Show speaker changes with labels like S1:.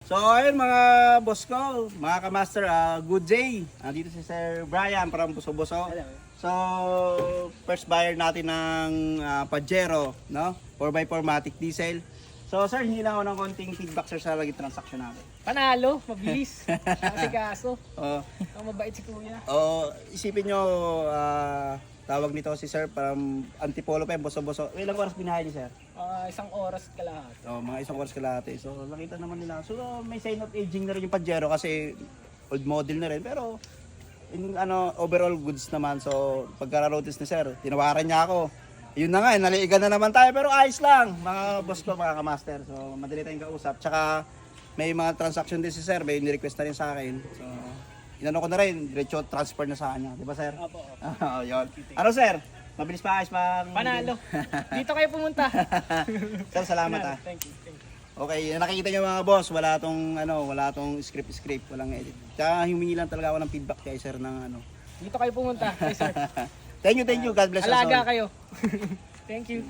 S1: So ayun mga boss ko, mga kamaster, good day. Dito si Sir Brian from Buso-Buso. So first buyer natin ng Pajero, no? 4x4 Matic diesel. So sir, hindi lang ako ng konting feedback sir sa lagi transaction natin.
S2: Panalo, mabilis. Kasi kaso,
S1: Oh,
S2: ang mabait si kuya.
S1: isipin nyo, tawag nito si sir from Antipolo pa yung Buso-Buso. Ilang oras binahay ni sir?
S2: 1 oras kalahati.
S1: Mga 1 oras kalahati. So nakita naman nila. So may sign of aging na rin yung Pajero kasi old model na rin. Pero in, overall goods naman. So pagka-notice ni sir, tinawaran niya ako. Yun na nga, naliigan na naman tayo pero ayos lang. Mga boss ko, mga kamaster. So madali tayong kausap. Tsaka may mga transaction din si sir. May ni-request na rin sa akin. So inano ko na rin, diretso transfer na sa kanya. Di ba sir?
S2: Opo.
S1: Yun. Ano sir? Mabilis pa ayos pang...
S2: Panalo. Dito kayo pumunta.
S1: Sir, salamat
S2: Thank you. Thank you.
S1: Okay, nakikita niyo mga boss, wala tong script, walang edit. Tsaka humingi lang talaga ako ng feedback kay sir ng
S2: Dito kayo pumunta, kay sir.
S1: Thank you, God bless us all.
S2: Alaga kayo. Thank you.